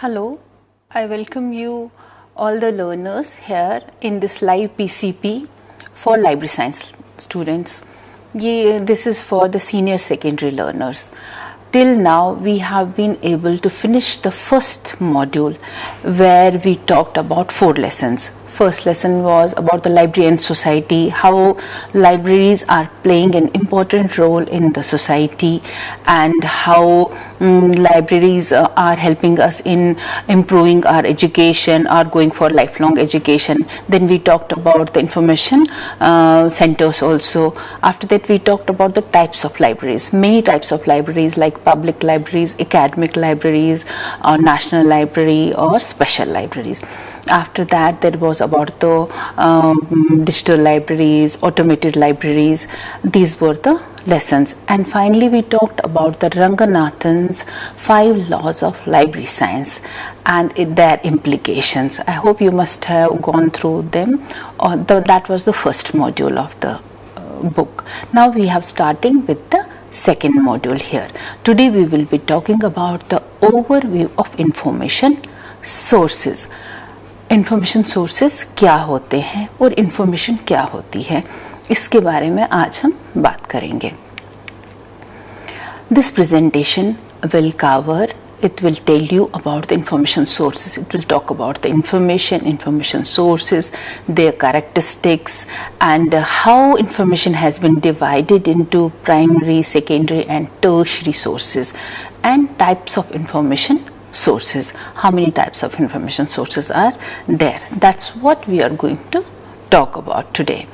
Hello, I welcome you all the learners here in this live PCP for library science students. This is for the senior secondary learners. Till now we have been able to finish the first module where we talked about 4 lessons. First lesson was about the library and society, how libraries are playing an important role in the society and how libraries are helping us in improving our education or going for lifelong education. Then we talked about the information centers also. After that we talked about the types of libraries, many types of libraries like public libraries, academic libraries, or national library or special libraries. After that there was about the digital libraries, automated libraries. These were the lessons, and finally we talked about the Ranganathan's 5 laws of library science and their implications. I hope you must have gone through them. That was the first module of the book. Now we have starting with the second module here. Today we will be talking about the overview of information sources. Information sources क्या होते हैं और information क्या होती है, इसके बारे में आज हम बात करेंगे. This presentation will cover, it will tell you about the information sources. It will talk about the information sources, their characteristics, and how information has been divided into primary, secondary and tertiary sources, and types of information sources. How many types of information sources are there? That's what we are going to talk about today.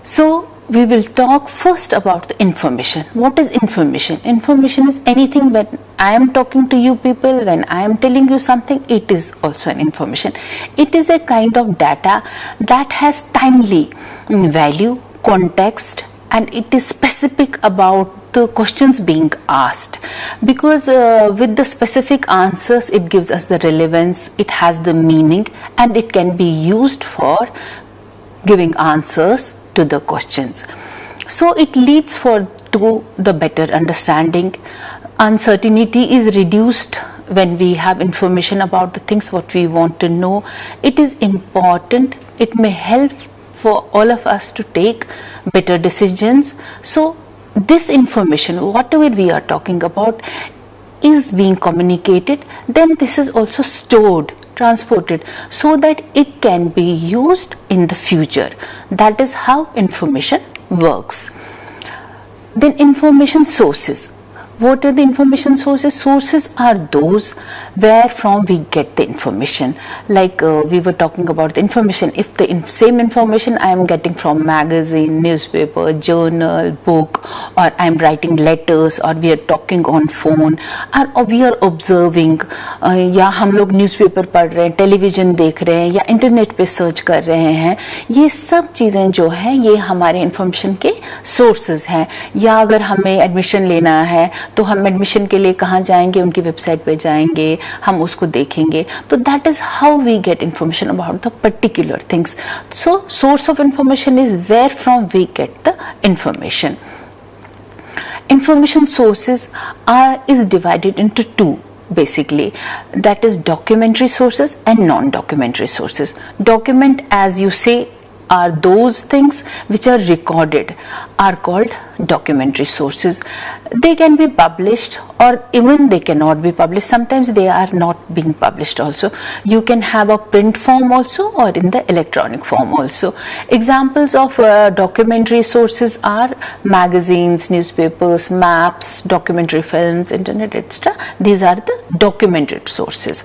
So we will talk first about the information. What is information? Information is anything. When I am talking to you people, when I am telling you something, it is also an information. It is a kind of data that has timely value, context, and it is specific about the questions being asked, because with the specific answers it gives us the relevance, it has the meaning, and it can be used for giving answers to the questions. So it leads to the better understanding. Uncertainty is reduced when we have information about the things what we want to know. It is important. It may help for all of us to take better decisions. So this information, whatever we are talking about, is being communicated, then this is also stored, transported, so that it can be used in the future. That is how information works. Then information sources. What are the information sources? Sources are those where from we get the information. Like we were talking about the information. If the same information I am getting from magazine, newspaper, journal, book, or I am writing letters, or we are talking on phone, or we are observing, या हम लोग newspaper पढ़ रहे हैं, television देख रहे हैं, या इंटरनेट पे सर्च कर रहे हैं, ये सब चीज़ें जो हैं ये हमारे इंफॉर्मेशन के सोर्सेज हैं. या अगर हमें एडमिशन लेना है तो हम एडमिशन के लिए कहाँ जाएंगे, उनकी वेबसाइट पे जाएंगे, हम उसको देखेंगे. तो that is how we get information about the particular things. So source of information is where from we get the information. Information sources is divided into 2 basically, that is documentary sources and non-documentary sources. Document, as you say, are those things which are recorded, are called documentary sources. They can be published or even they cannot be published. Sometimes they are not being published also. You can have a print form also or in the electronic form also. Examples of documentary sources are magazines, newspapers, maps, documentary films, internet, etc. These are the documentary sources.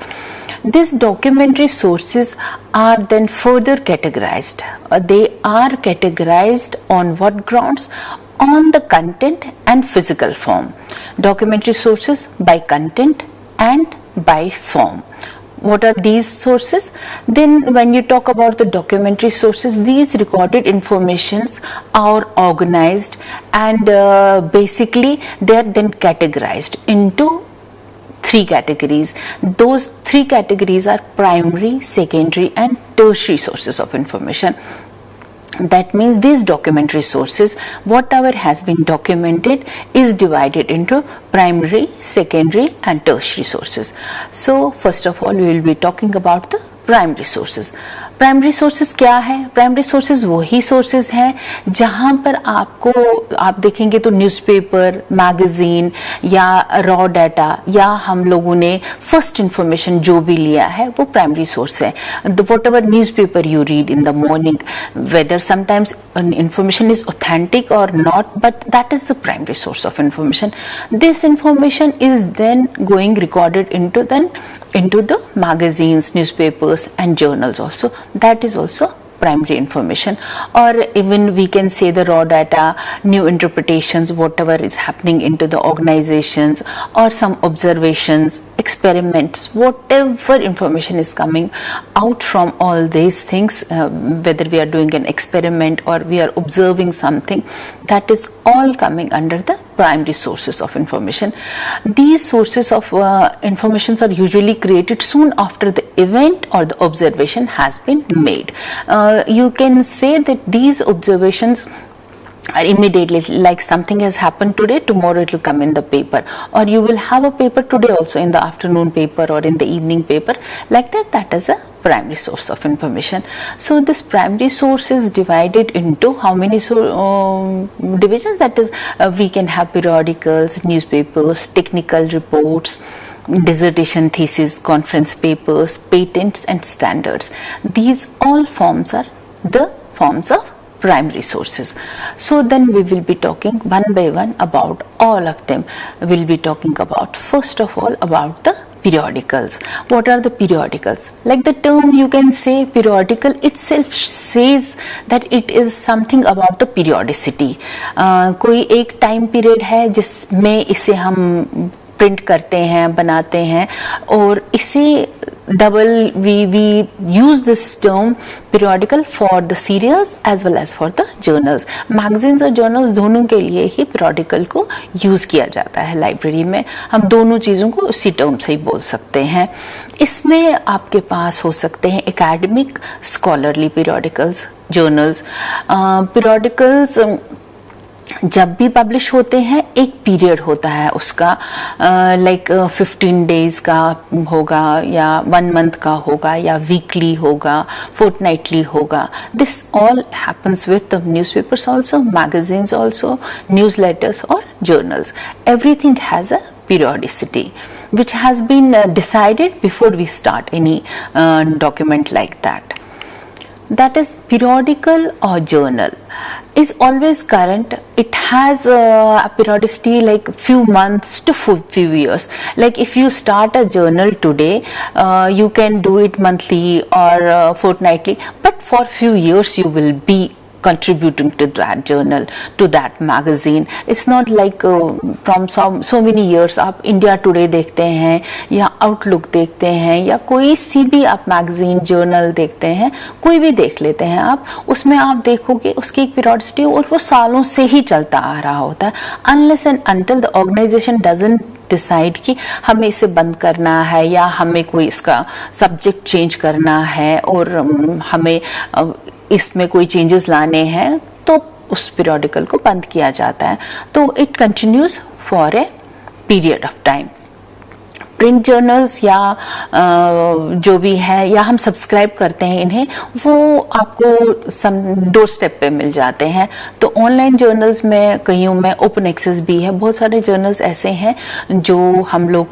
These documentary sources are then further categorized. They are categorized on what grounds? On the content and physical form. Documentary sources by content and by form. What are these sources? Then when you talk about the documentary sources, these recorded informations are organized and basically they are then categorized into 3 categories. Those 3 categories are primary, secondary and tertiary sources of information. That means these documentary sources, whatever has been documented, is divided into primary, secondary and tertiary sources. So first of all we will be talking about the primary sources. Primary sources क्या है? Primary sources वही sources हैं जहां पर आपको, आप देखेंगे तो न्यूज़पेपर, मैगजीन या रॉ डाटा या हम लोगों ने फर्स्ट इंफॉर्मेशन जो भी लिया है वो प्राइमरी सोर्स है. Whatever newspaper you read in the morning, whether sometimes information is authentic or not, but that is the primary source of information. This information is then going recorded into the magazines, newspapers and journals also. That is also primary information. Or even we can say the raw data, new interpretations, whatever is happening into the organizations, or some observations, experiments, whatever information is coming out from all these things, whether we are doing an experiment or we are observing something, that is all coming under the primary sources of information. These sources of information are usually created soon after the event or the observation has been made. You can say that these observations are immediately, like something has happened today, tomorrow it will come in the paper, or you will have a paper today also in the afternoon paper or in the evening paper, like that. That is a primary source of information. So this primary source is divided into how many divisions? That is, we can have periodicals, newspapers, technical reports, dissertation thesis, conference papers, patents and standards. These all forms are the forms of primary sources. So then we will be talking one by one about all of them. We will be talking about, first of all, about the periodicals. What are the periodicals? Like the term, you can say periodical itself says that it is something about the periodicity. कोई एक time period है जिसमें इसे हम print करते हैं, बनाते हैं, और इसे we use this term periodical for the serials as well as for the journals. Magazines और journals दोनों के लिए ही periodical को यूज किया जाता है. लाइब्रेरी में हम दोनों चीज़ों को उसी टर्म से ही बोल सकते हैं. इसमें आपके पास हो सकते हैं academic, scholarly periodicals, journals. periodicals जब भी पब्लिश होते हैं एक पीरियड होता है उसका, लाइक 15 डेज का होगा या 1 मंथ का होगा या वीकली होगा, फोर्टनाइटली होगा. This all happens with newspapers also, magazines also, newsletters और journals. Everything has a periodicity which has been decided before we start any document like that. That is, periodical or journal is always current. It has a periodicity like few months to few years. Like if you start a journal today, you can do it monthly or fortnightly, but for few years you will be contributing to that journal, to that magazine. It's not like from so many years आप India today देखते हैं या outlook देखते हैं या कोई सी भी आप मैगजीन, जर्नल देखते हैं, कोई भी देख लेते हैं आप, उसमें आप देखोगे उसकी एक पीरियडिसिटी और वो सालों से ही चलता आ रहा होता है. Unless and until the organisation doesn't decide कि हमें इसे बंद करना है या हमें कोई इसका सब्जेक्ट चेंज करना है और हमें इसमें कोई चेंजेस लाने हैं, तो उस पीरियडिकल को बंद किया जाता है. तो it continues for a period of time. Print journals या जो भी है या हम सब्सक्राइब करते हैं इन्हें, वो आपको डोर स्टेप पे मिल जाते हैं. तो ऑनलाइन जर्नल्स में कईयों में ओपन एक्सेस भी है. बहुत सारे जर्नल्स ऐसे हैं जो हम लोग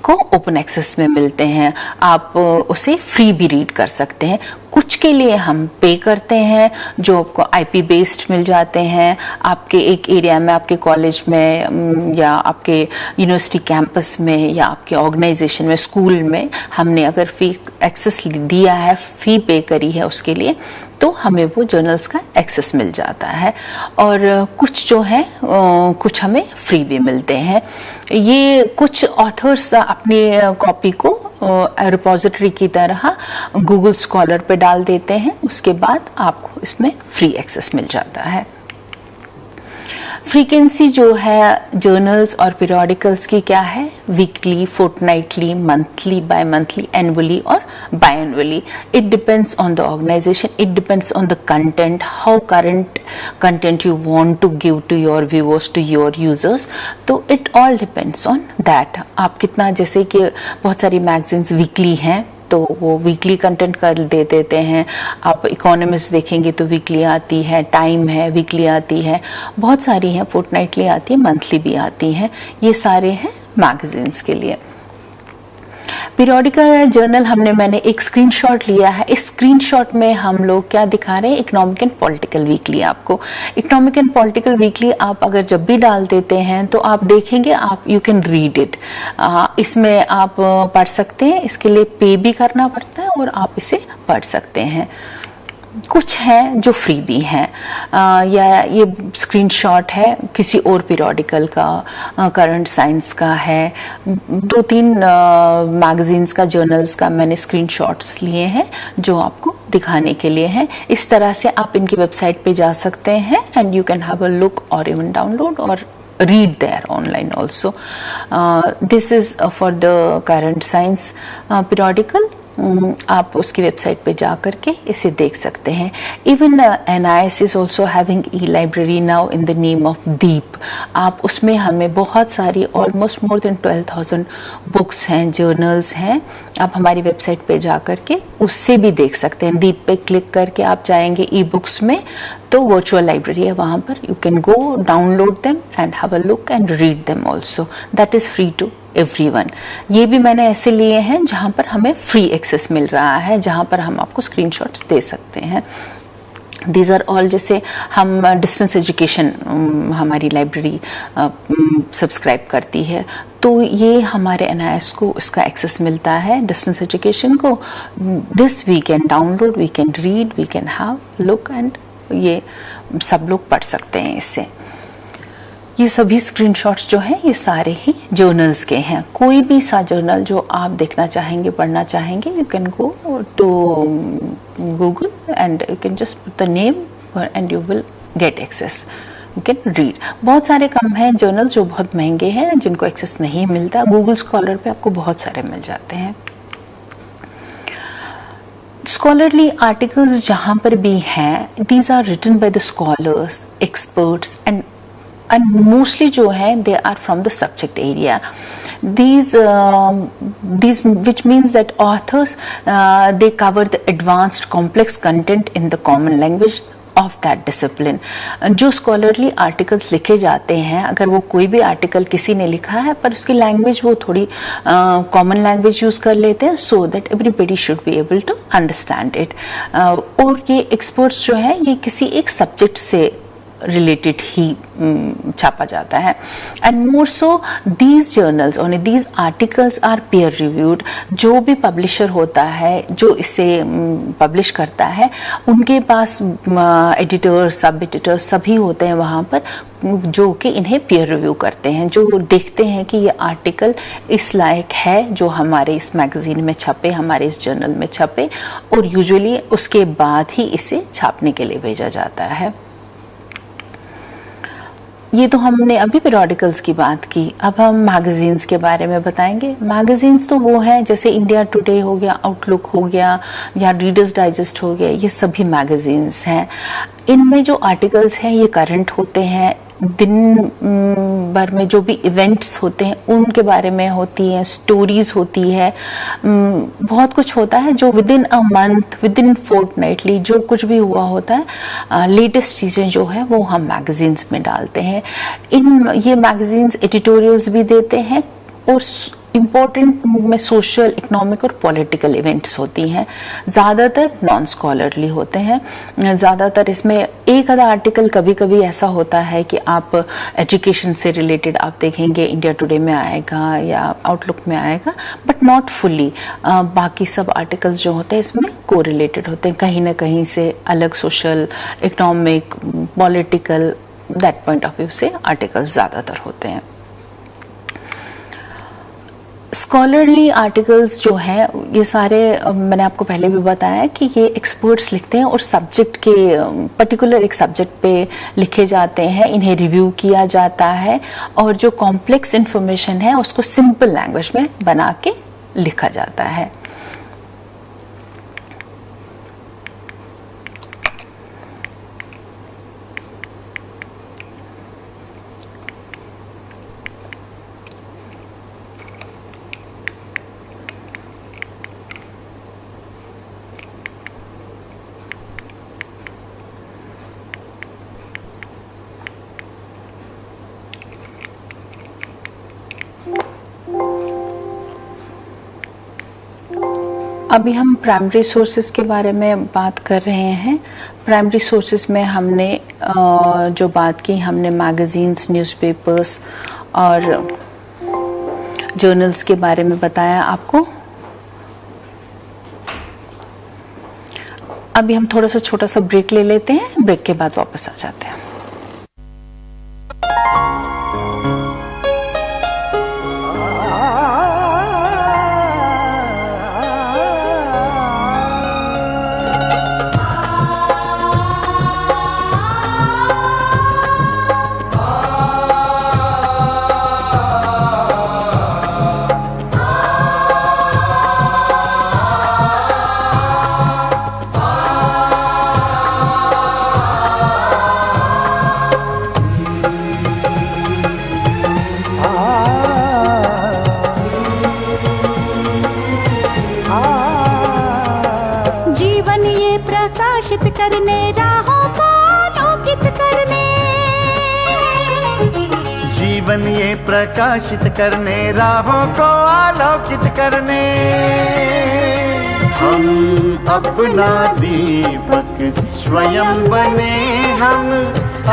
को ओपन एक्सेस में मिलते हैं. आप उसे फ्री भी रीड कर सकते हैं. कुछ के लिए हम पे करते हैं जो आपको आईपी बेस्ड मिल जाते हैं. आपके एक एरिया में, आपके कॉलेज में या आपके यूनिवर्सिटी कैंपस में या आपके ऑर्गेनाइजेशन में, स्कूल में हमने अगर फ्री एक्सेस दिया है, फी पे करी है उसके लिए, तो हमें वो जर्नल्स का एक्सेस मिल जाता है. और कुछ जो है कुछ हमें फ्री भी मिलते हैं. ये कुछ ऑथर्स अपनी कॉपी को रिपोजिटरी की तरह गूगल स्कॉलर पे डाल देते हैं, उसके बाद आपको इसमें फ्री एक्सेस मिल जाता है. फ्रीक्वेंसी जो है जर्नल्स और पीरियोडिकल्स की क्या है, weekly, fortnightly, monthly, bimonthly, annually और biannually. It depends on the organization, it depends on the content, how current content you want to give to your viewers, to your users. तो it all depends on that. आप कितना, जैसे कि बहुत सारी magazines weekly हैं तो वो वीकली कंटेंट कर दे देते हैं. आप इकोनॉमिस्ट देखेंगे तो वीकली आती है, टाइम है वीकली आती है, बहुत सारी हैं, फोर्टनाइटली आती है, मंथली भी आती हैं. ये सारे हैं मैगजीन्स के लिए. पीरियोडिकल जर्नल मैंने एक स्क्रीनशॉट लिया है. इस स्क्रीनशॉट में हम लोग क्या दिखा रहे हैं, इकोनॉमिक एंड पॉलिटिकल वीकली. आपको इकोनॉमिक एंड पॉलिटिकल वीकली आप अगर जब भी डाल देते हैं तो आप देखेंगे, आप यू कैन रीड इट. इसमें आप पढ़ सकते हैं, इसके लिए पे भी करना पड़ता है और आप इसे पढ़ सकते हैं. कुछ हैं जो फ्री भी हैं, या ये स्क्रीनशॉट है किसी और पीरियोडिकल का, करंट साइंस का है. 2-3 मैगजीन्स का, जर्नल्स का मैंने स्क्रीनशॉट्स लिए हैं जो आपको दिखाने के लिए हैं. इस तरह से आप इनकी वेबसाइट पे जा सकते हैं and you can have a look और इवन डाउनलोड और read there online also. This is for the current science periodical. आप उसकी वेबसाइट पे जा करके इसे देख सकते हैं. Even NIS is also having e-library now in the name of दीप. आप उसमें हमें बहुत सारी almost more than 12,000 बुक्स हैं, जर्नल्स हैं. आप हमारी वेबसाइट पे जा करके उससे भी देख सकते हैं. दीप पे क्लिक करके आप जाएंगे ई बुक्स में तो वर्चुअल लाइब्रेरी है, वहाँ पर you can go download them and have a look and read them also. That is free to everyone. ये भी मैंने ऐसे लिए हैं जहाँ पर हमें फ्री एक्सेस मिल रहा है, जहाँ पर हम आपको स्क्रीनशॉट्स दे सकते हैं. दीज आर ऑल, जैसे हम डिस्टेंस एजुकेशन हमारी लाइब्रेरी सब्सक्राइब करती है तो ये हमारे NIS को इसका एक्सेस मिलता है डिस्टेंस एजुकेशन को. This we can download, we can read, we can have look and ये सब लोग पढ़ सकते हैं इससे. ये सभी स्क्रीनशॉट्स जो हैं ये सारे ही जर्नल्स के हैं. कोई भी सा जर्नल जो आप देखना चाहेंगे, पढ़ना चाहेंगे, you can go to Google and you can just put the name and you will get access, you can read. बहुत सारे कम हैं जर्नल जो बहुत महंगे हैं, जिनको एक्सेस नहीं मिलता. गूगल स्कॉलर पे आपको बहुत सारे मिल जाते हैं. स्कॉलरली आर्टिकल्स जहाँ पर भी हैं, these are written by the scholars, experts and mostly जो है they are from the subject area. These which means that authors they cover the advanced complex content in the common language of that discipline. जो scholarly articles लिखे जाते हैं, अगर वो कोई भी आर्टिकल किसी ने लिखा है पर उसकी लैंग्वेज वो थोड़ी कॉमन लैंग्वेज यूज कर लेते हैं, so that everybody should be able to understand it. और ये एक्सपर्ट्स जो है ये किसी एक सब्जेक्ट से रिलेटेड ही छापा जाता है. And more so these journals और these articles are peer reviewed. जो भी पब्लिशर होता है जो इसे पब्लिश करता है, उनके पास एडिटर, सब एडिटर सभी होते हैं वहाँ पर जो कि इन्हें पेयर रिव्यू करते हैं, जो देखते हैं कि ये आर्टिकल इस लायक है जो हमारे इस मैगजीन में छपे, हमारे इस जर्नल में छपे, और यूजुअली उसके बाद ही इसे छापने के लिए भेजा जाता है. ये तो हमने अभी पीरियोडिकल्स की बात की. अब हम मैगजीन्स के बारे में बताएंगे. मैगजीन्स तो वो हैं जैसे इंडिया टुडे हो गया, आउटलुक हो गया या रीडर्स डाइजेस्ट हो गया, ये सभी मैगजीन्स हैं. इनमें जो आर्टिकल्स हैं ये करंट होते हैं, दिन भर में जो भी इवेंट्स होते हैं उनके बारे में होती हैं, स्टोरीज होती है, बहुत कुछ होता है जो with in a month, with in fortnightly जो कुछ भी हुआ होता है, लेटेस्ट चीज़ें जो है वो हम मैगजीन्स में डालते हैं. ये मैगजीन्स एडिटोरियल्स भी देते हैं और इम्पोर्टेंट में सोशल, इकोनॉमिक और पॉलिटिकल इवेंट्स होती हैं. ज़्यादातर नॉन स्कॉलरली होते हैं. ज़्यादातर इसमें एक आधा आर्टिकल कभी कभी ऐसा होता है कि आप एजुकेशन से रिलेटेड आप देखेंगे इंडिया टुडे में आएगा या आउटलुक में आएगा, बट नॉट फुल्ली. बाकी सब आर्टिकल्स जो होते हैं इसमें को रिलेटेड होते हैं, कहीं ना कहीं से अलग social, economic, political, that point of view से आर्टिकल्स ज़्यादातर होते हैं. स्कॉलरली आर्टिकल्स जो हैं ये सारे मैंने आपको पहले भी बताया है कि ये एक्सपर्ट्स लिखते हैं और सब्जेक्ट के पर्टिकुलर एक सब्जेक्ट पे लिखे जाते हैं, इन्हें रिव्यू किया जाता है और जो कॉम्प्लेक्स इंफॉर्मेशन है उसको सिंपल लैंग्वेज में बना के लिखा जाता है। अभी हम प्राइमरी सोर्सेज के बारे में बात कर रहे हैं। प्राइमरी सोर्सेज में हमने जो बात की, हमने मैगजीन्स, न्यूज़पेपर्स और जर्नल्स के बारे में बताया आपको। अभी हम थोड़ा सा छोटा सा ब्रेक ले लेते हैं, ब्रेक के बाद वापस आ जाते हैं। करने राहों को आलोकित करने, जीवन ये प्रकाशित करने, राहों को आलोकित करने, हम अपना दीपक स्वयं बने, हम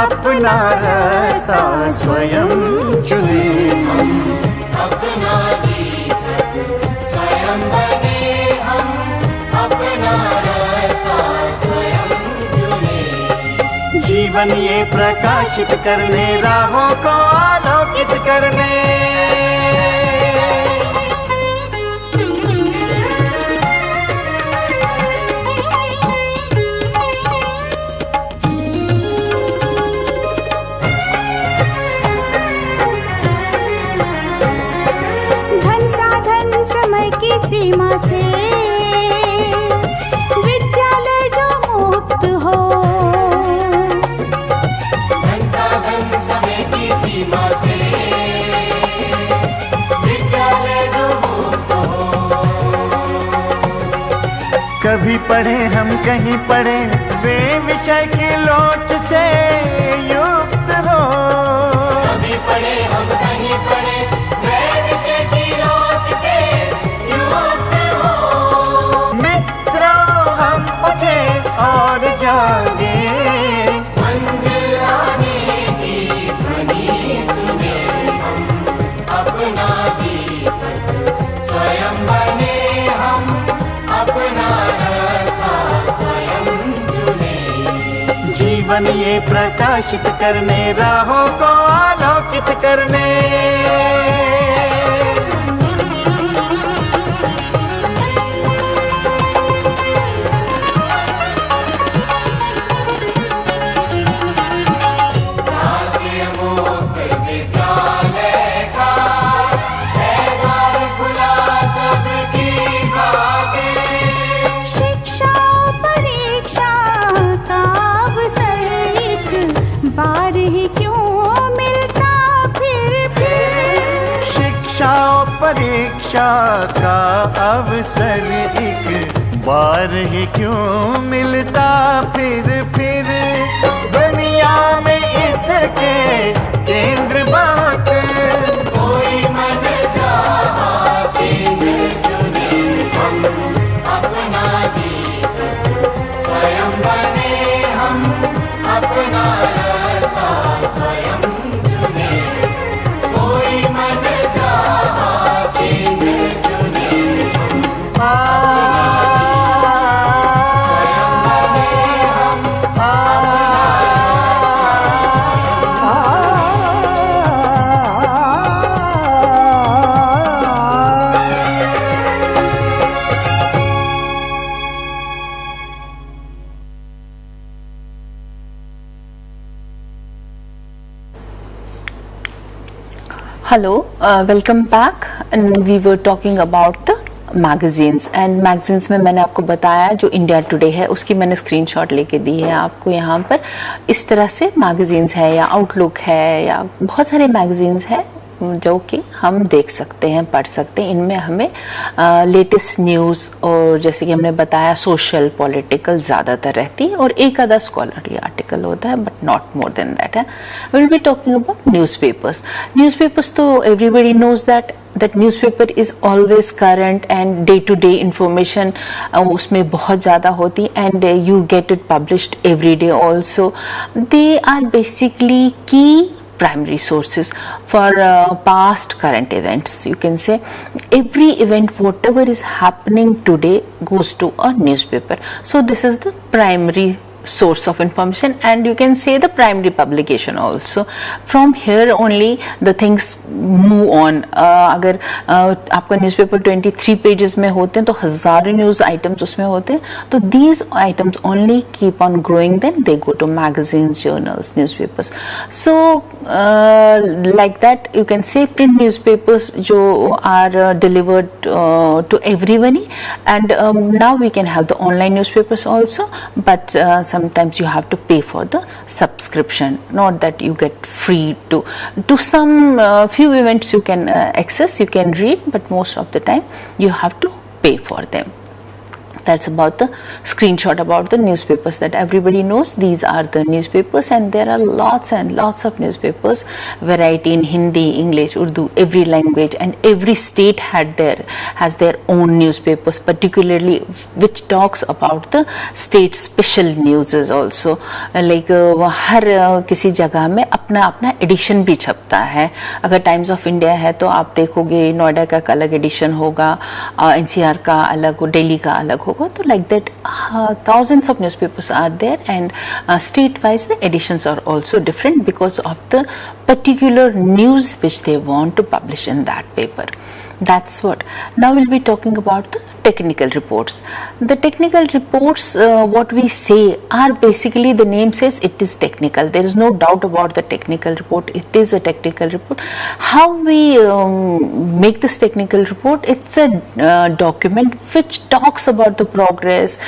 अपना रास्ता स्वयं चुने, हम अपना दीपक स्वयं बने, हम अपना रास्ता स्वयं चुने। जीवन ये प्रकाशित करने, राहों को आलोकित करने। धन साधन समय की सीमा से विद्यालय जो मुक्त हो, धन साधन समय की सीमा से विद्यालय जो मुक्त हो। कभी पढ़े हम कहीं पढ़े, वे विषय की लोच से युक्त हो। कभी पढ़े हम कहीं पढ़े, वे विषय की लोच से युक्त हो। मित्रों हम उठे और जागे, मंजिल आने की ध्वनि सुने, हम अपना दीपक स्वयं बने, हम अपना रास्ता स्वयं चुने। जीवन ये प्रकाशित करने, राहों को आलोकित करने। राष्ट्रीय मुक्त विद्यालय का है द्वार खुला सबकी खातिर। शिक्षा परीक्षा का अवसर एक बार ही क्यों मिलता फिर। शिक्षा और परीक्षा का अवसर एक बार ही क्यों मिलता फिर। दुनिया में इसके केंद्र बात, कोई मन चाहा केंद्र चुने, हम अपना दीपक स्वयं बने, हम अपना रास्ता स्वयं चुने। कोई मन चाहा केंद्र चुने, स्वयं बने, हम अपना रास्ता स्वयं Hello, welcome back. And we were talking about the magazines and magazines में मैंने आपको बताया जो इंडिया टुडे है उसकी मैंने स्क्रीनशॉट लेके दी है आपको यहाँ पर. इस तरह से मैगजीन्स है या आउटलुक है या बहुत सारे मैगजीन्स है जो कि हम देख सकते हैं, पढ़ सकते हैं. इनमें हमें लेटेस्ट न्यूज़ और जैसे कि हमने बताया सोशल पॉलिटिकल ज़्यादातर रहती है और एक आधा स्कॉलरली आर्टिकल होता है but not more than that है. Will be talking about newspapers. Newspapers तो everybody knows that newspaper is always current and day to day information उसमें बहुत ज़्यादा होती and you get it published every day also. They are basically key primary sources for past current events. You can say every event whatever is happening today goes to a newspaper. So this is the primary source of information and you can say the primary publication also. From here only the things move on. अगर आपका newspaper 23 pages में होते हैं तो हज़ारों news items उसमें होते हैं, तो these items only keep on growing, then they go to magazines, journals, newspapers. So like that you can say print newspapers जो are delivered to everyone and now we can have the online newspapers also, but sometimes you have to pay for the subscription, not that you get free to some few events you can access, you can read, but most of the time you have to pay for them. That's about the screenshot about the newspapers that everybody knows. These are the newspapers and there are lots and lots of newspapers, variety in Hindi, English, Urdu, every language, and every state has their own newspapers, particularly which talks about the state special news also. Like हर किसी जगह में अपना अपना addition भी छपता है. अगर times of India है तो आप देखोगे नोएडा का अलग एडिशन होगा, NCR का अलग, दिल्ली का अलग होगा. So like that thousands of newspapers are there and state wise the editions are also different because of the particular news which they want to publish in that paper. That's what. Now we'll be talking about the technical reports. The technical reports, what we say are basically, the name says it is technical. There is no doubt about the technical report. It is a technical report. How we make this technical report? It's a document which talks about the progress,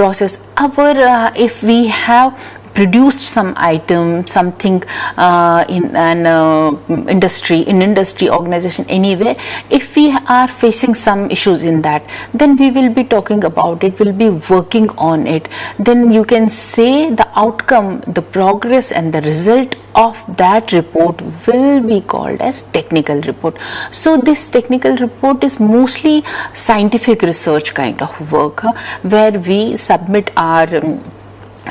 process. If we have produced some item, something in an industry, organization, anywhere, if we are facing some issues in that, then we will be talking about it, we'll be working on it. Then you can say the outcome, the progress and the result of that report will be called as technical report. So this technical report is mostly scientific research kind of work, where we submit our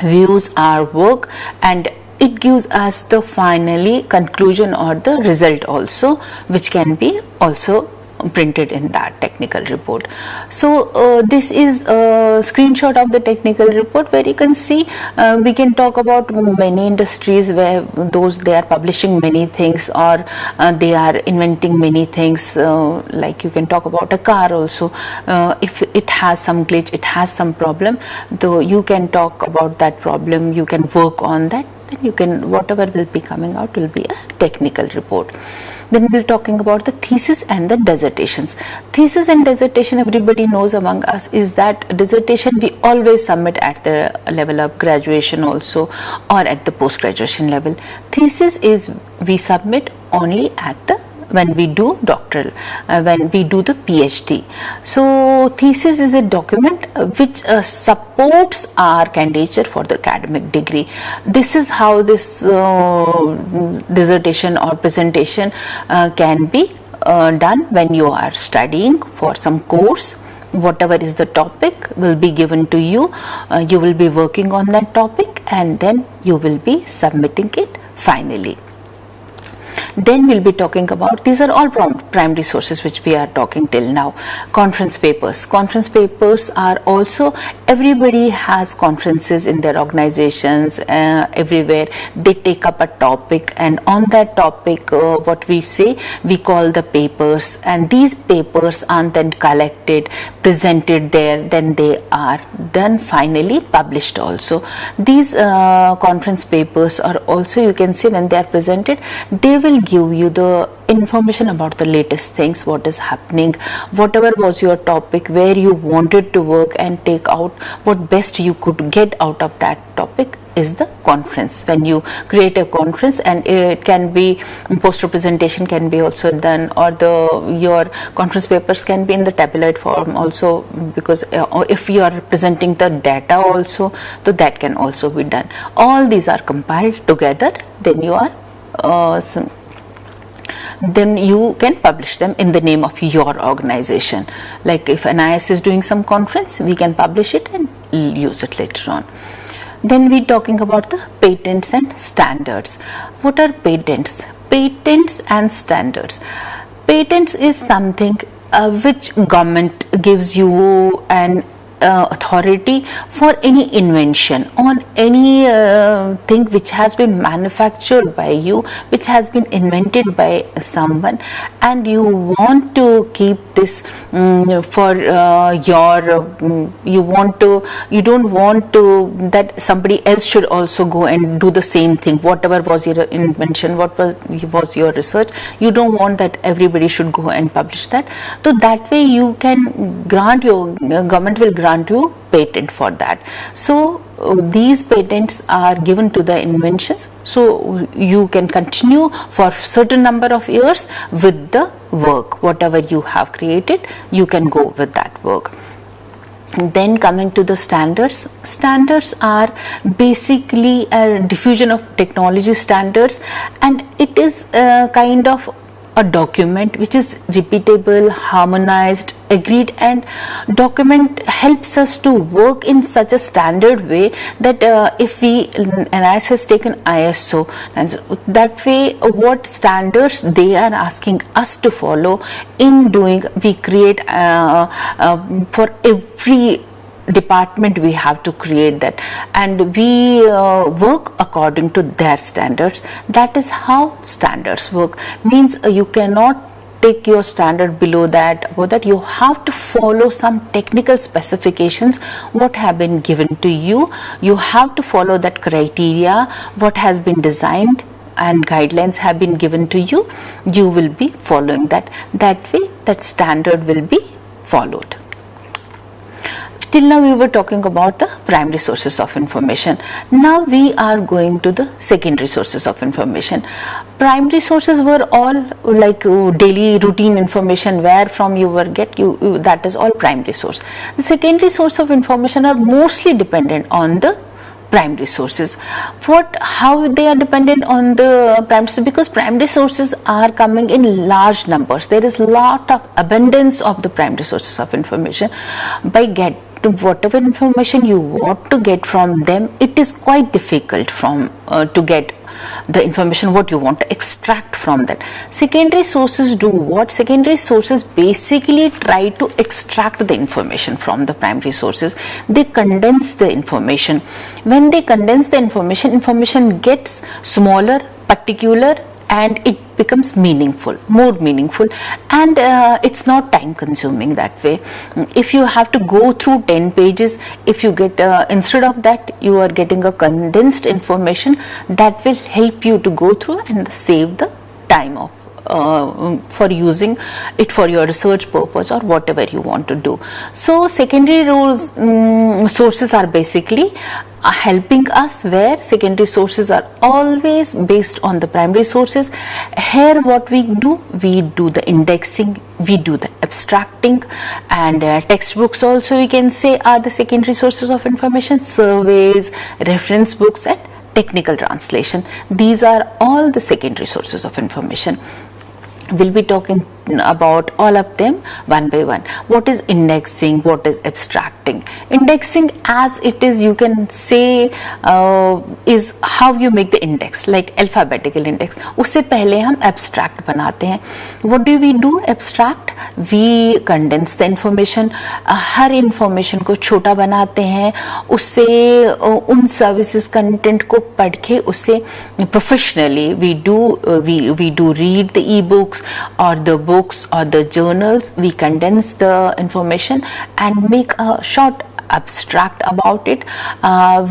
views, our work, and it gives us the finally conclusion or the result also, which can be also printed in that technical report. So this is a screenshot of the technical report where you can see we can talk about many industries where they are publishing many things or they are inventing many things, like you can talk about a car also. If it has some glitch, it has some problem, though you can talk about that problem, you can work on that, then you can, whatever will be coming out will be a technical report. Then we'll be talking about the thesis and the dissertations. Thesis and dissertation, everybody knows among us, is that dissertation we always submit at the level of graduation also or at the post-graduation level. Thesis is we submit only at the when we do doctoral, when we do the PhD. So thesis is a document which supports our candidature for the academic degree. This is how this dissertation or presentation can be done when you are studying for some course. Whatever is the topic will be given to you, you will be working on that topic and then you will be submitting it finally. Then we'll be talking about, these are all primary sources which we are talking till now. Conference papers. Conference papers are also, everybody has conferences in their organizations, everywhere. They take up a topic and on that topic, what we say, we call the papers, and these papers are then collected, presented there, then they are done finally published also. These conference papers are also, you can say, when they are presented, they will give you the information about the latest things, what is happening, whatever was your topic, where you wanted to work and take out what best you could get out of that topic is the conference. When you create a conference, and it can be poster presentation can be also done, or your conference papers can be in the tabloid form also, because if you are presenting the data also, so that can also be done. All these are compiled together, then you can publish them in the name of your organization. Like if NIS is doing some conference, we can publish it and use it later on. Then we're talking about the patents and standards. What are patents? Patents and standards. Patents is something which government gives you an authority for any invention on any thing which has been manufactured by you, which has been invented by someone, and you want to keep this for you don't want to that somebody else should also go and do the same thing. Whatever was your invention, what was your research, you don't want that everybody should go and publish that. So that way you can grant government will grant you patent for that. So these patents are given to the inventions, so you can continue for certain number of years with the work. Whatever you have created, you can go with that work. Then coming to the standards. Standards are basically a diffusion of technology standards, and it is a kind of a document which is repeatable, harmonized, agreed, and document helps us to work in such a standard way that if NIS has taken ISO, and that way what standards they are asking us to follow in doing, we create for every department we have to create that, and we work according to their standards. That is how standards work. Means you cannot take your standard below that, above that. You have to follow some technical specifications what have been given to you. You have to follow that criteria what has been designed, and guidelines have been given to you. You will be following that. That way that standard will be followed. Till now we were talking about the primary sources of information. Now we are going to the secondary sources of information. Primary sources were all like daily routine information, where from you were that is all primary source. The secondary source of information are mostly dependent on the primary sources. How they are dependent on the primary sources? Because primary sources are coming in large numbers. There is lot of abundance of the primary sources of information. By whatever information you want to get from them, it is quite difficult to get the information what you want to extract from that. Secondary sources do what? Secondary sources basically try to extract the information from the primary sources. They condense the information. When they condense the information gets smaller, particular, and it becomes more meaningful, and it's not time consuming that way. If you have to go through 10 pages, if you get instead of that you are getting a condensed information, that will help you to go through and save the time of for using it for your research purpose or whatever you want to do. So secondary sources are basically helping us, where secondary sources are always based on the primary sources. Here what we do the indexing, we do the abstracting, and textbooks also we can say are the secondary sources of information. Surveys, reference books, and technical translation, these are all the secondary sources of information. We'll be talking about all of them one by one. What is indexing? What is abstracting? Indexing, as it is, you can say is how you make the index, like alphabetical index. उससे पहले हम abstract बनाते हैं. What do we do? Abstract, we condense the information. Her information को छोटा बनाते हैं. उससे उन services content को पढ़ के उससे professionally we do read the e-books or the books or the journals. We condense the information and make a short abstract about it.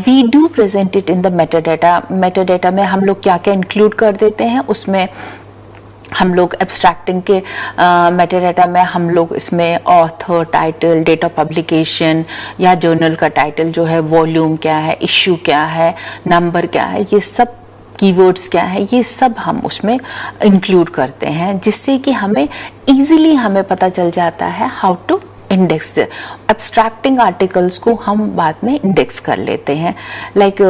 We do present it in the metadata. Metadata में हम लोग क्या क्या include कर देते हैं, उसमें हम लोग एब्स्ट्रैक्टिंग के मेटाडाटा में हम लोग इसमें author, title, date of publication या जर्नल का टाइटल जो है, वॉल्यूम क्या है, इश्यू क्या है, नंबर क्या है, ये सब कीवर्ड्स क्या है, ये सब हम उसमें इंक्लूड करते हैं, जिससे कि हमें इजीली हमें पता चल जाता है how to index. Abstracting articles को हम बाद में इंडेक्स कर लेते हैं। Like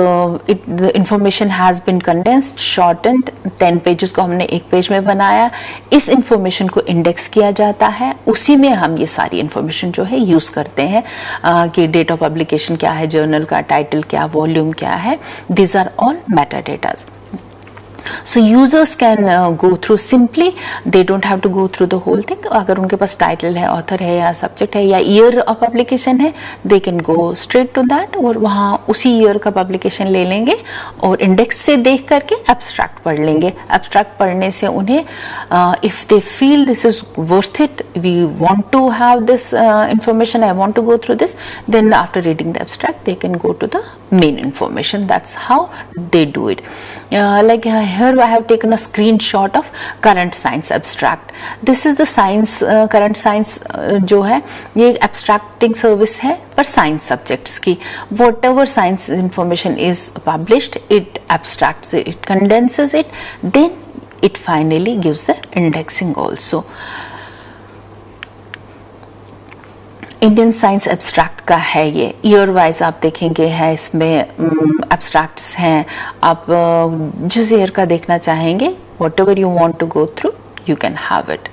information has been condensed, shortened, 10 pages को हमने एक पेज में बनाया, इस इंफॉर्मेशन को इंडेक्स किया जाता है, उसी में हम ये सारी इंफॉर्मेशन जो है यूज करते हैं कि डेट ऑफ पब्लिकेशन क्या है, जर्नल का टाइटल क्या, वॉल्यूम क्या है, these are all metadatas. So users can go through simply, they don't have to go through the whole thing. अगर उनके पास टाइटल है, ऑथर है या सब्जेक्ट है या ईयर ऑफ पब्लिकेशन है, they can go straight to that और वहाँ उसी ईयर का पब्लिकेशन ले लेंगे और इंडेक्स से देख करके एब्स्ट्रैक्ट पढ़ लेंगे. एब्स्ट्रैक्ट पढ़ने से उन्हें if they feel this is worth it, we want to have this information, I want to go through this, then after reading the abstract they can go to the main information. That's how they do it. Like here I have taken a screenshot of current science abstract. This is the science current science जो है ये एक abstracting service है पर science subjects की. Whatever science information is published, it abstracts it, it condenses it, then it finally gives the indexing also. Indian science abstract का है ये, ईयर वाइज आप देखेंगे है इसमें एब्स्ट्रैक्ट्स हैं. आप जिस ईयर का देखना चाहेंगे, whatever you want to go through, you can have it.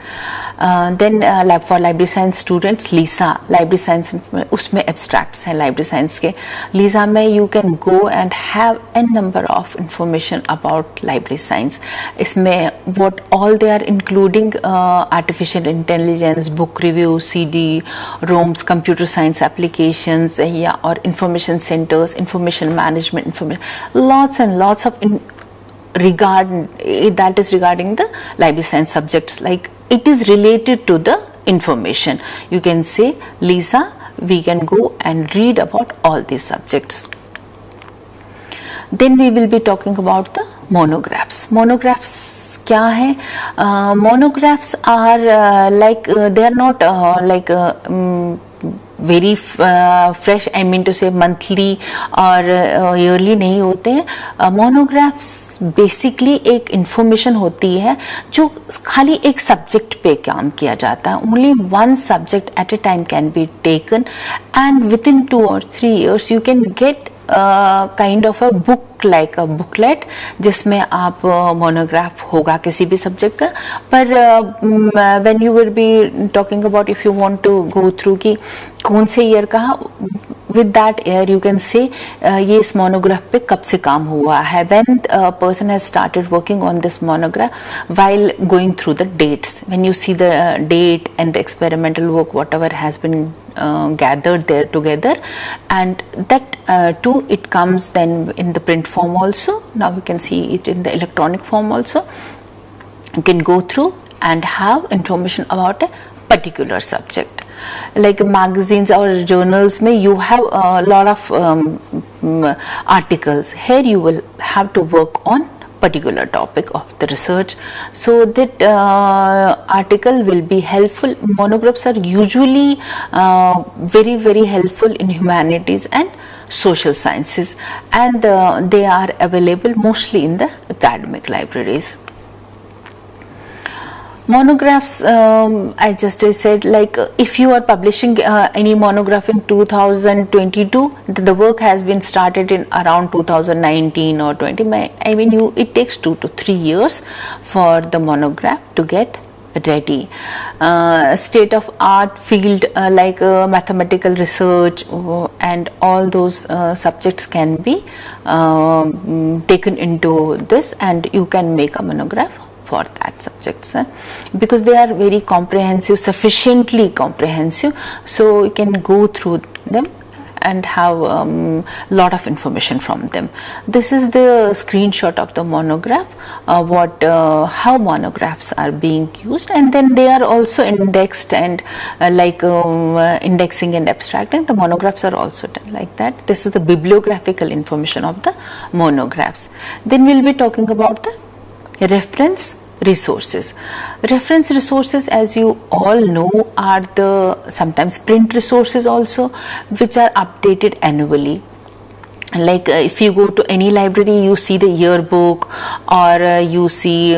Then lab for library science students, लीसा library science उसमें abstracts हैं library science के. लीसा में you can go and have a number of information about library science. इसमें what all they are including artificial intelligence, book review, CD, ROMs, computer science applications या और information centers, information management, information, lots and lots of that is regarding the library science subjects, like it is related to the information. You can say Lisa, we can go and read about all these subjects. Then we will be talking about the monographs. Monographs क्या है? Monographs are like they are not like very fresh, I mean to say monthly और yearly नहीं होते हैं. Monographs basically एक information होती है जो खाली एक subject पे काम किया जाता है. Only one subject at a time can be taken and within 2 or 3 years you can get kind of a book, like a booklet, जिसमें आप monograph होगा किसी भी subject का. पर when you will be talking about if you want to go through कि कौन से year का, with that year you can say ये इस monograph पे कब से काम हुआ है. When a person has started working on this monograph, while going through the dates, when you see the date and the experimental work, whatever has been gathered there together, and that too it comes then in the print form also. Now you can see it in the electronic form also. You can go through and have information about a particular subject. Like magazines or journals may you have a lot of articles. Here you will have to work on particular topic of the research, so that article will be helpful. Monographs are usually very helpful in humanities and social sciences, and they are available mostly in the academic libraries. Monographs, I just said, like if you are publishing any monograph in 2022, the work has been started in around 2019 or 20. I mean, it takes 2 to 3 years for the monograph to get ready. State of art field like mathematical research and all those subjects can be taken into this, and you can make a monograph for that subjects, because they are very comprehensive, sufficiently comprehensive, so you can go through them and have lot of information from them. This is the screenshot of the monograph, how monographs are being used, and then they are also indexed and like indexing and abstracting. The monographs are also done like that. This is the bibliographical information of the monographs. Then we'll be talking about the reference resources. Reference resources, as you all know, are the sometimes print resources also, which are updated annually. Like if you go to any library, you see the yearbook, or you see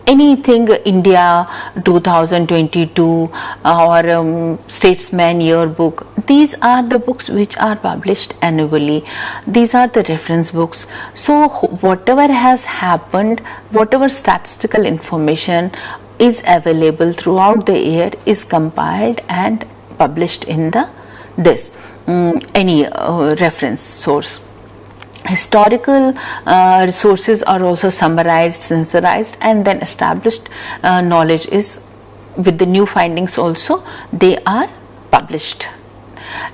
anything India 2022 or Statesman yearbook. These are the books which are published annually. These are the reference books. So whatever has happened, whatever statistical information is available throughout the year is compiled and published in the any reference source. Historical resources are also summarized, synthesized, and then established knowledge is with the new findings also they are published.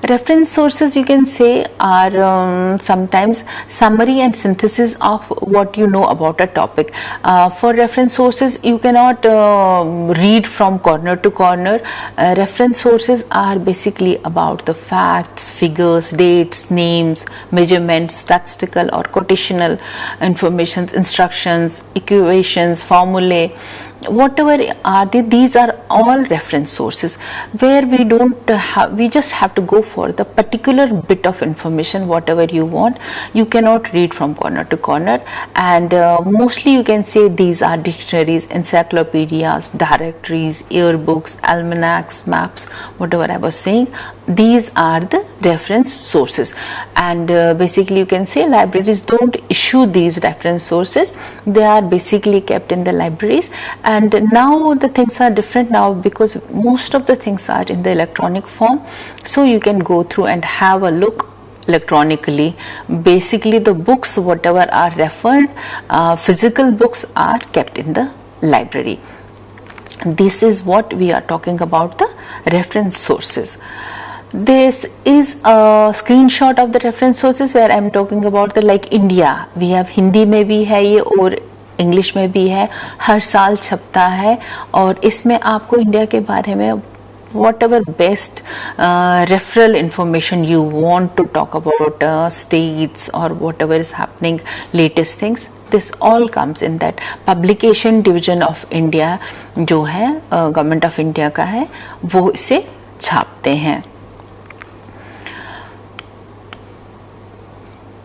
Reference sources, you can say, are sometimes summary and synthesis of what you know about a topic. For reference sources, you cannot read from corner to corner. Reference sources are basically about the facts, figures, dates, names, measurements, statistical or quotational information, instructions, equations, formulae. Whatever are these are all reference sources where we don't have, we just have to go for the particular bit of information, whatever you want. You cannot read from corner to corner, and mostly you can say these are dictionaries, encyclopedias, directories, yearbooks, almanacs, maps, whatever I was saying. These are the reference sources, and basically you can say libraries don't issue these reference sources. They are basically kept in the libraries. And now the things are different now because most of the things are in the electronic form, so you can go through and have a look electronically. Basically the books whatever are referred, physical books are kept in the library. This is what we are talking about, the reference sources. This is a screenshot of the reference sources where I am talking about the, like India, we have Hindi में भी है ये और English में भी है, हर साल छपता है, और इसमें आपको इंडिया के बारे में whatever best referral information you want to talk about states or whatever is happening, latest things, this all comes in that. Publication division of India जो है गवर्नमेंट ऑफ इंडिया का है, वो इसे छापते हैं.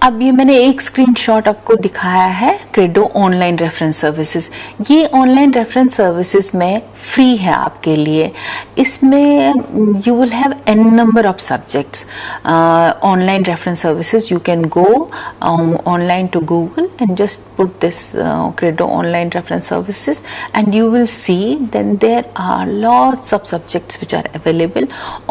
अब ये मैंने एक स्क्रीनशॉट आपको दिखाया है क्रेडो ऑनलाइन रेफरेंस सर्विसेज. ये ऑनलाइन रेफरेंस सर्विसेज में फ्री है आपके लिए. इसमें you will have an number of subjects. Online reference services, you can go online to Google and just put this Credo online reference services and you will see then there are lots of subjects which are available,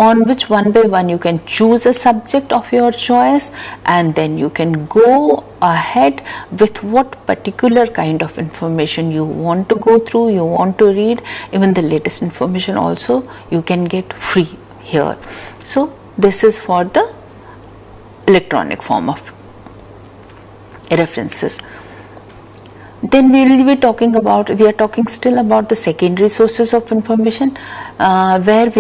on which one by one you can choose a subject of your choice, and then you can go ahead with what particular kind of information you want to go through, you want to read. Even the latest information also you can get free here. So this is for the electronic form of references. Then we will be talking about, we are talking still about the secondary sources of information, where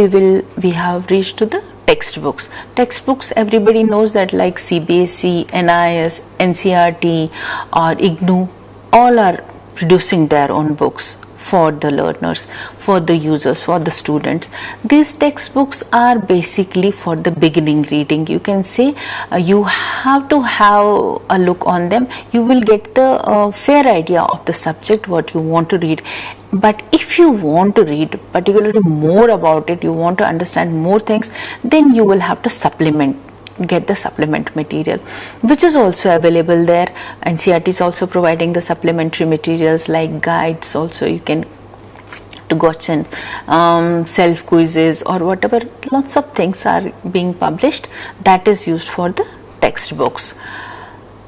we have reached to the textbooks. Textbooks, everybody knows that, like CBSE, NIS, NCERT or IGNOU, all are producing their own books for the learners, for the users, for the students. These textbooks are basically for the beginning reading. You can say you have to have a look on them. You will get the fair idea of the subject what you want to read. But if you want to read particularly more about it, you want to understand more things, then you will have to supplement, get the supplement material, which is also available there. NCERT is also providing the supplementary materials like guides. Also you can to gotcha, self quizzes or whatever, lots of things are being published that is used for the textbooks.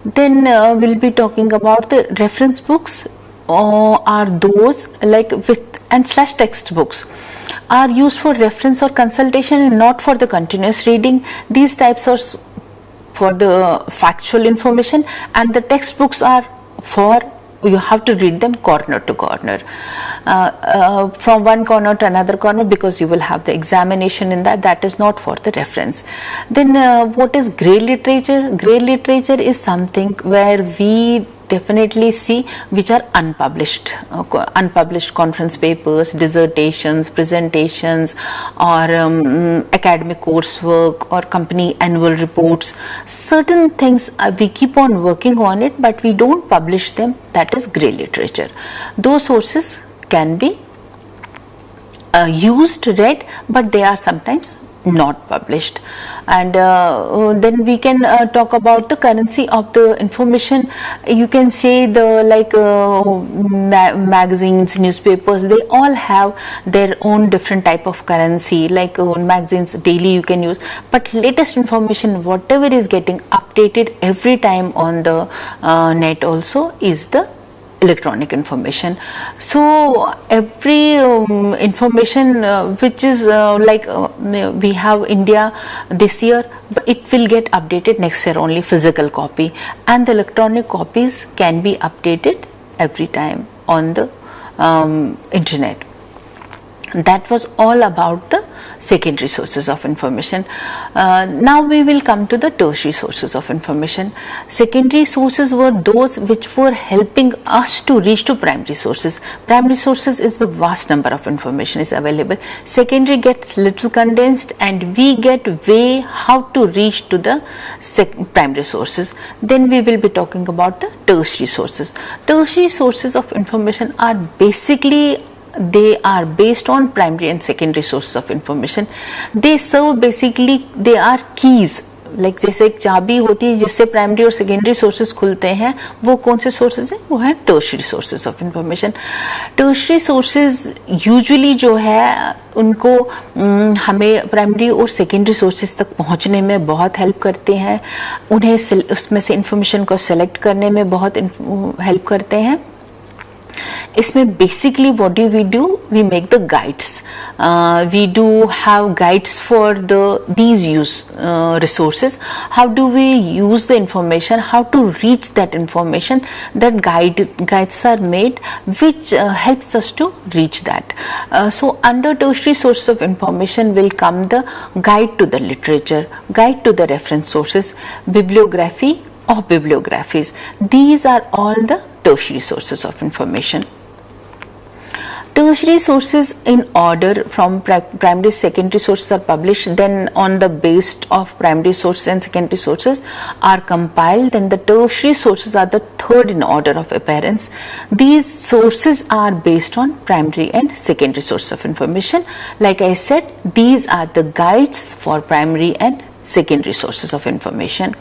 Then we'll be talking about the reference books. Are those like with and slash textbooks are used for reference or consultation and not for the continuous reading. These types are for the factual information, and the textbooks are for, you have to read them corner to corner, from one corner to another corner, because you will have the examination in that. That is not for the reference. Then what is grey literature? Grey literature is something where we definitely see which are unpublished, unpublished conference papers, dissertations, presentations, or academic coursework or company annual reports. Certain things we keep on working on it, but we don't publish them. That is grey literature. Those sources can be used, read, but they are sometimes not published. And then we can talk about the currency of the information. You can say the magazines, newspapers, they all have their own different type of currency. Like magazines daily you can use, but latest information, whatever is getting updated every time on the net also, is the electronic information. So every information which is we have India this year, but it will get updated next year only, physical copy, and the electronic copies can be updated every time on the internet. That was all about the secondary sources of information. Now we will come to the tertiary sources of information. Secondary sources were those which were helping us to reach to primary sources. Primary sources is the vast number of information is available. Secondary gets little condensed, and we get way how to reach to the primary sources. Then we will be talking about the tertiary sources. Tertiary sources of information are basically, they are based on primary and secondary sources of information. They serve basically, they are keys. Like जैसे एक चाबी होती है जिससे primary और secondary sources खुलते हैं, वो कौन से सोर्सेज हैं? वो है tertiary sources of information. Tertiary sources usually जो है उनको हमें प्राइमरी और सेकेंडरी सोर्सेज तक पहुंचने में बहुत हेल्प करते हैं. उन्हें उसमें से इंफॉर्मेशन को सेलेक्ट करने में बहुत हेल्प करते हैं. इसमें basically what do? We make the guides. We do have guides for these resources. How do we use the information? How to reach that information? That guides are made, which helps us to reach that. So under tertiary sources of information will come the guide to the literature, guide to the reference sources, bibliography or bibliographies. These are all the tertiary sources of information. Tertiary sources in order from primary, secondary sources are published, then on the base of primary sources and secondary sources are compiled, then the tertiary sources are the third in order of appearance. These sources are based on primary and secondary sources of information. Like I said, these are the guides for primary and secondary sources of information.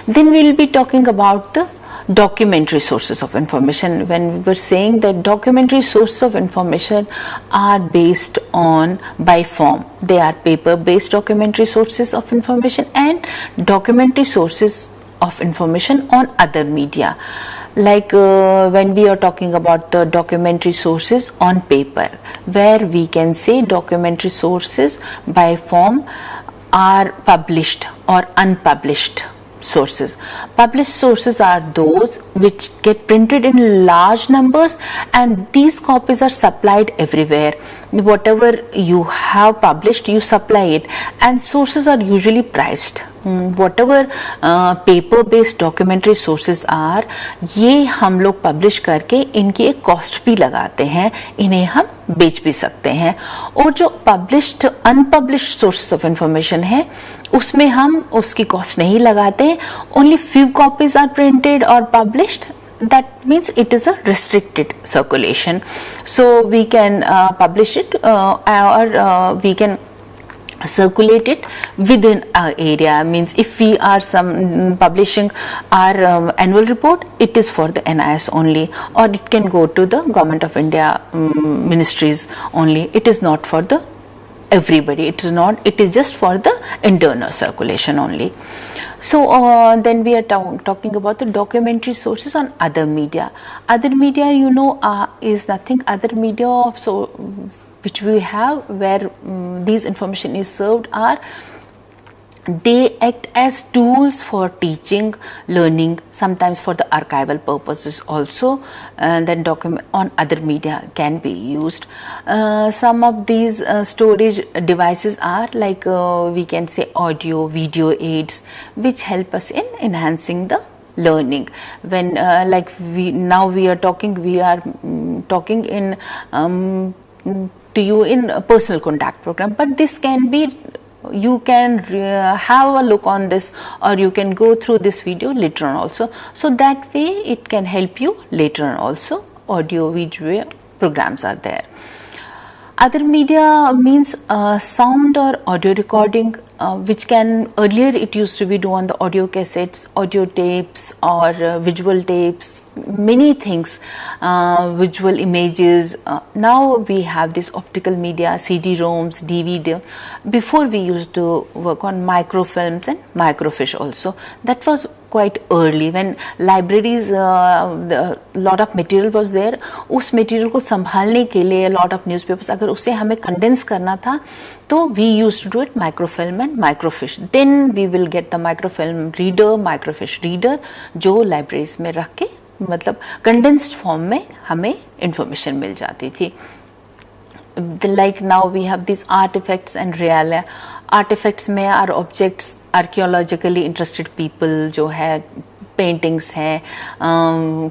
Then we will be talking about the documentary sources of information. When we were saying that documentary sources of information are based on by form, they are paper based documentary sources of information and documentary sources of information on other media. Like when we are talking about the documentary sources on paper, where we can say documentary sources by form are published or unpublished sources. Published sources are those which get printed in large numbers, and these copies are supplied everywhere. Whatever you have published, you supply it, and sources are usually priced. Whatever paper based documentary sources are, ये हम लोग publish करके इनकी एक cost भी लगाते हैं, इन्हें हम बेच भी सकते हैं. और जो published unpublished sources of information है उसमें हम उसकी कॉस्ट नहीं लगाते हैं. Only few copies are printed और published. That means it is a restricted circulation, so we can publish it or we can circulate it within our area. Means if we are publishing our annual report, it is for the NIS only, or it can go to the Government of India ministries only. It is not for the everybody. It is not. It is just for the internal circulation only. So then we are talking about the documentary sources on other media. Other media, you know, is nothing. Other media which we have where these information is served are, they act as tools for teaching, learning, sometimes for the archival purposes also. Then document on other media can be used. Some of these storage devices are like we can say audio, video aids, which help us in enhancing the learning. When like we are talking in to you in a personal contact program, but this can be, you can have a look on this, or you can go through this video later on also, so that way it can help you later on also. Audio visual programs are there. Other media means sound or audio recording, which can, earlier it used to be done on the audio cassettes, audio tapes, or visual tapes, many things, visual images. Now we have this optical media, CD-ROMs, DVD. Before we used to work on microfilms and microfiche also. That was quite early when libraries, lot of material was there. उस material को संभालने के लिए lot of newspapers, अगर उसे हमें condense करना था, तो we used to do it microfilm and microfiche. Then we will get the microfilm reader, microfiche reader, जो libraries में रख के मतलब condensed form में हमें information मिल जाती थी. Like now we have these artifacts and real artifacts में are objects, archaeologically interested people जो है, पेंटिंग्स हैं,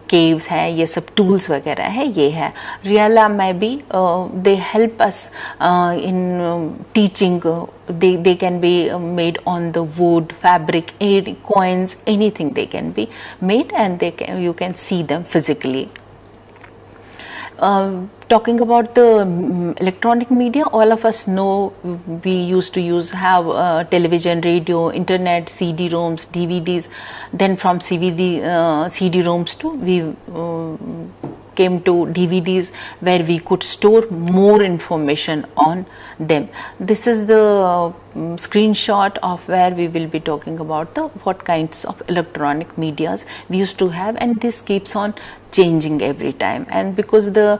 केव्स हैं, ये सब टूल्स वगैरह है, ये है. रियला में भी they help us in teaching. they can be made on the wood, fabric, coins, anything they can be made, and you can see them physically. Talking about the electronic media, all of us know we used to have television, radio, internet, CD-ROMs, DVDs. Then from CD-ROMs to we came to DVDs, where we could store more information on them. This is the screenshot of where we will be talking about what kinds of electronic medias we used to have, and this keeps on changing every time. And because the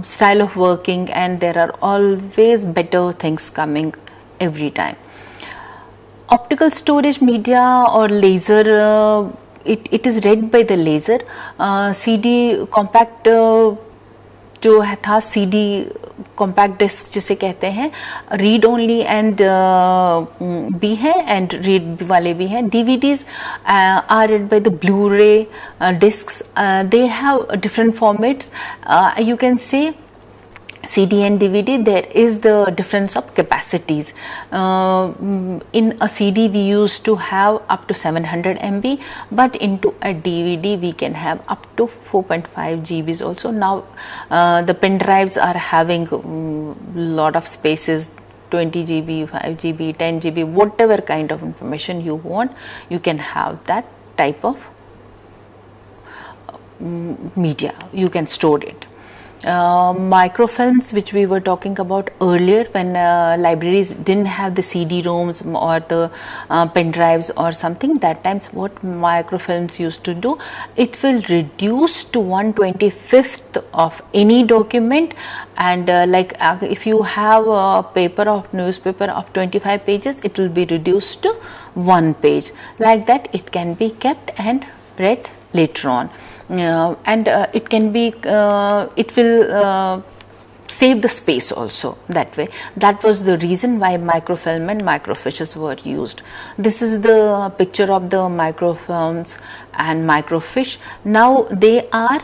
style of working, and there are always better things coming every time. Optical storage media or laser, it is read by the laser. CD compact जो है था, CD compact disc जिसे कहते हैं, read only and भी है and read वाले भी हैं. DVDs are read by the Blu-ray discs. They have different formats. You can say CD and DVD, there is the difference of capacities. In a CD we used to have up to 700 MB, but into a DVD we can have up to 4.5 GBs also. Now the pen drives are having lot of spaces, 20 GB, 5 GB, 10 GB, whatever kind of information you want, you can have that type of media, you can store it. Microfilms, which we were talking about earlier, when libraries didn't have the CD-ROMs or the pen drives or something, that times what microfilms used to do, it will reduce to 1/25th of any document, and like if you have a paper of newspaper of 25 pages, it will be reduced to 1 page. Like that it can be kept and read later on. And it can be, it will save the space also that way. That was the reason why microfilm and microfiches were used. This is the picture of the microfilms and microfiche. Now they are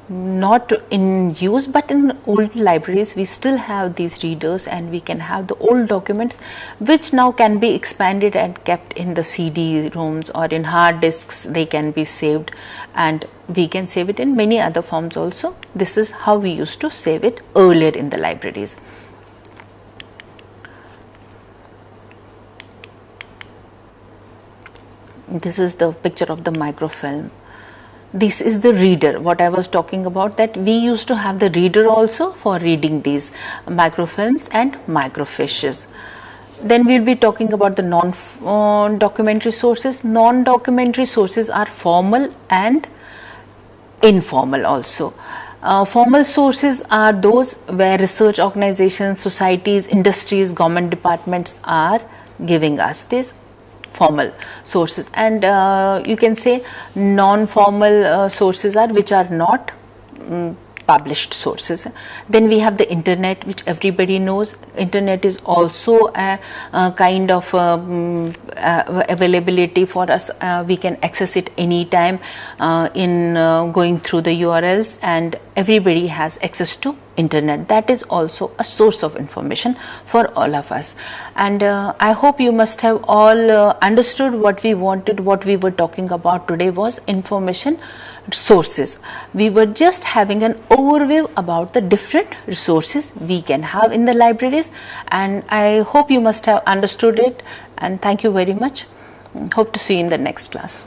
not in use, but in old libraries we still have these readers, and we can have the old documents which now can be expanded and kept in the CD-ROMs or in hard disks. They can be saved, and we can save it in many other forms also. This is how we used to save it earlier in the libraries. This is the picture of the microfilm. This is the reader, what I was talking about, that we used to have the reader also for reading these microfilms and microfiches. Then we'll be talking about the non-documentary sources. Non-documentary sources are formal and informal also. Formal sources are those where research organizations, societies, industries, government departments are giving us this formal sources, and you can say non-formal sources are which are not published sources. Then we have the internet, which everybody knows. Internet is also a kind of availability for us. We can access it anytime in going through the URLs, and everybody has access to internet. That is also a source of information for all of us. And I hope you must have all understood what we wanted. What we were talking about today was information sources. We were just having an overview about the different resources we can have in the libraries, and I hope you must have understood it, and thank you very much. Hope to see you in the next class.